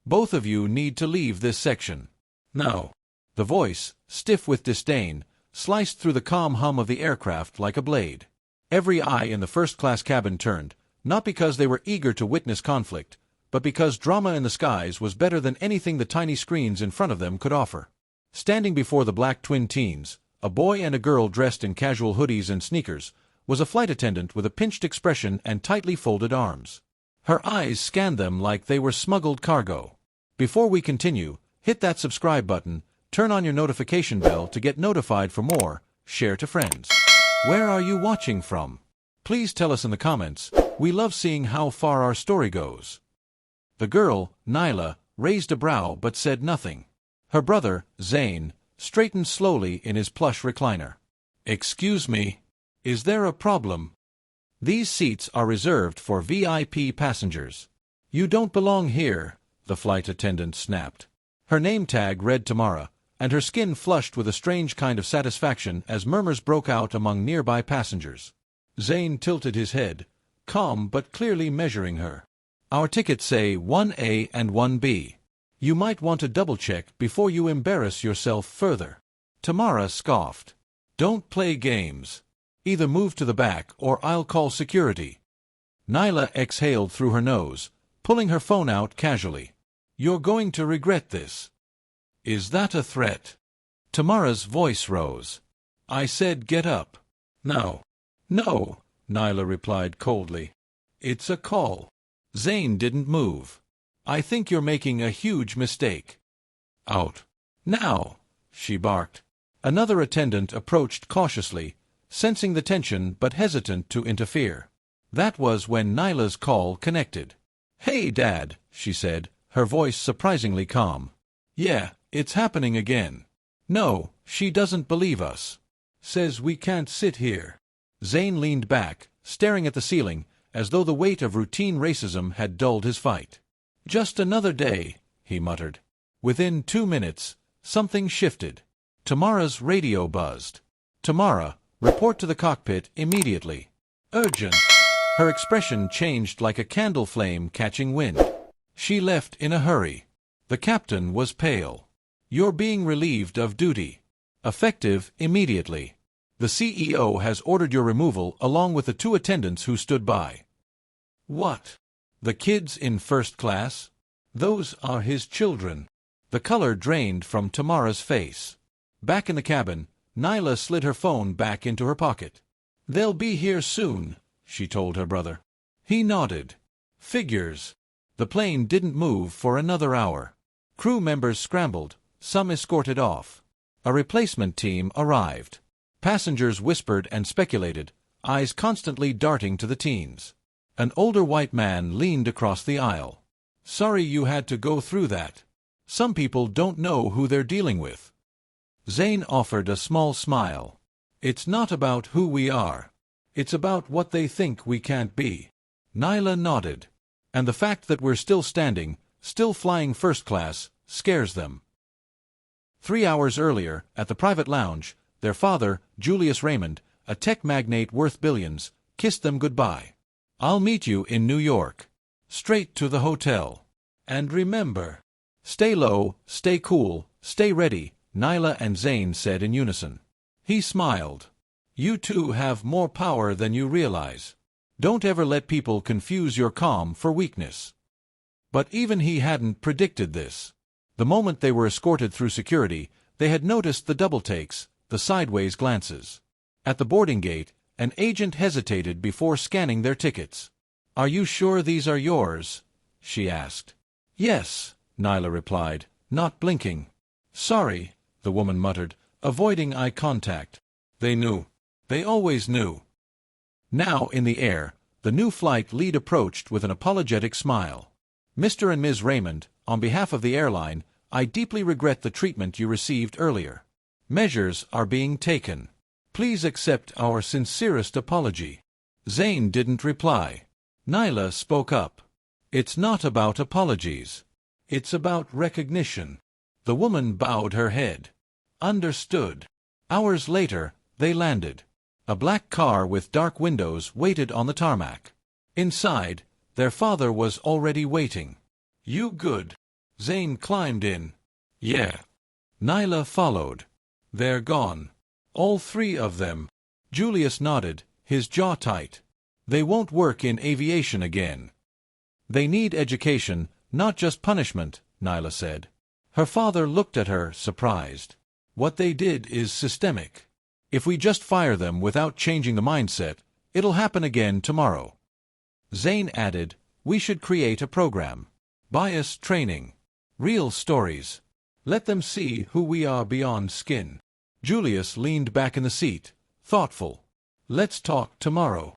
Both of you need to leave this section. No. The voice, stiff with disdain, sliced through the calm hum of the aircraft like a blade. Every eye in the first-class cabin turned, not because they were eager to witness conflict, but because drama in the skies was better than anything the tiny screens in front of them could offer. Standing before the black twin teens, a boy and a girl dressed in casual hoodies and sneakers, was a flight attendant with a pinched expression and tightly folded arms. Her eyes scanned them like they were smuggled cargo. Before we continue, hit that subscribe button, turn on your notification bell to get notified for more, share to friends. Where are you watching from? Please tell us in the comments. We love seeing how far our story goes. The girl, Nyla, raised a brow but said nothing. Her brother, Zane, straightened slowly in his plush recliner. Excuse me, is there a problem? These seats are reserved for VIP passengers. You don't belong here, the flight attendant snapped. Her name tag read Tamara, and her skin flushed with a strange kind of satisfaction as murmurs broke out among nearby passengers. Zane tilted his head, calm but clearly measuring her. Our tickets say 1A and 1B. You might want to double-check before you embarrass yourself further. Tamara scoffed. Don't play games. Either move to the back or I'll call security. Nyla exhaled through her nose, pulling her phone out casually. You're going to regret this. Is that a threat? Tamara's voice rose. I said get up. No. No, Nyla replied coldly. It's a call. Zane didn't move. I think you're making a huge mistake. Out. Now, she barked. Another attendant approached cautiously, sensing the tension but hesitant to interfere. That was when Nyla's call connected. Hey, Dad, she said, her voice surprisingly calm. Yeah, it's happening again. No, she doesn't believe us. Says we can't sit here. Zane leaned back, staring at the ceiling, as though the weight of routine racism had dulled his fight. Just another day, he muttered. Within 2 minutes, something shifted. Tamara's radio buzzed. Tamara, report to the cockpit immediately. Urgent. Her expression changed like a candle flame catching wind. She left in a hurry. The captain was pale. You're being relieved of duty. Effective immediately. The CEO has ordered your removal along with the 2 attendants who stood by. What? The kids in first class? Those are his children. The color drained from Tamara's face. Back in the cabin, Nyla slid her phone back into her pocket. They'll be here soon, she told her brother. He nodded. Figures. The plane didn't move for another hour. Crew members scrambled, some escorted off. A replacement team arrived. Passengers whispered and speculated, eyes constantly darting to the teens. An older white man leaned across the aisle. Sorry you had to go through that. Some people don't know who they're dealing with. Zane offered a small smile. It's not about who we are. It's about what they think we can't be. Nyla nodded. And the fact that we're still standing, still flying first class, scares them. 3 hours earlier, at the private lounge, their father, Julius Raymond, a tech magnate worth billions, kissed them goodbye. I'll meet you in New York. Straight to the hotel. And remember, stay low, stay cool, stay ready, Nyla and Zane said in unison. He smiled. You two have more power than you realize. Don't ever let people confuse your calm for weakness. But even he hadn't predicted this. The moment they were escorted through security, they had noticed the double takes, the sideways glances. At the boarding gate, an agent hesitated before scanning their tickets. Are you sure these are yours? She asked. Yes, Nyla replied, not blinking. Sorry, the woman muttered, avoiding eye contact. They knew. They always knew. Now in the air, the new flight lead approached with an apologetic smile. Mr. and Ms. Raymond, on behalf of the airline, I deeply regret the treatment you received earlier. Measures are being taken. Please accept our sincerest apology. Zane didn't reply. Nyla spoke up. It's not about apologies. It's about recognition. The woman bowed her head. Understood. Hours later, they landed. A black car with dark windows waited on the tarmac. Inside, their father was already waiting. You good? Zane climbed in. Yeah. Nyla followed. They're gone. All three of them. Julius nodded, his jaw tight. They won't work in aviation again. They need education, not just punishment, Nyla said. Her father looked at her, surprised. What they did is systemic. If we just fire them without changing the mindset, it'll happen again tomorrow. Zane added, we should create a program. Bias training. Real stories. Let them see who we are beyond skin. Julius leaned back in the seat, thoughtful. Let's talk tomorrow.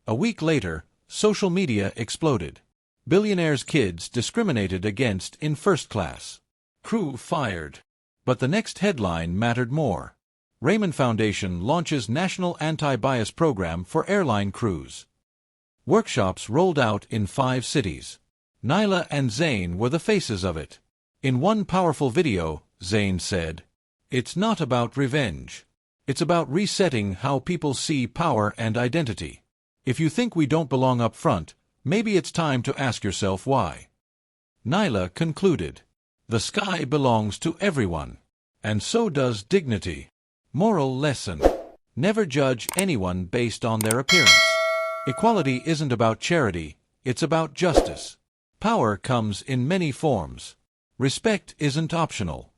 A week later, social media exploded. Billionaires' kids discriminated against in first class. Crew fired. But the next headline mattered more. Raymond Foundation launches National Anti-Bias Program for airline crews. Workshops rolled out in 5 cities. Nyla and Zane were the faces of it. In one powerful video, Zane said, "It's not about revenge. It's about resetting how people see power and identity. If you think we don't belong up front, maybe it's time to ask yourself why." Nyla concluded, "The sky belongs to everyone. And so does dignity." Moral lesson. Never judge anyone based on their appearance. Equality isn't about charity, it's about justice. Power comes in many forms. Respect isn't optional.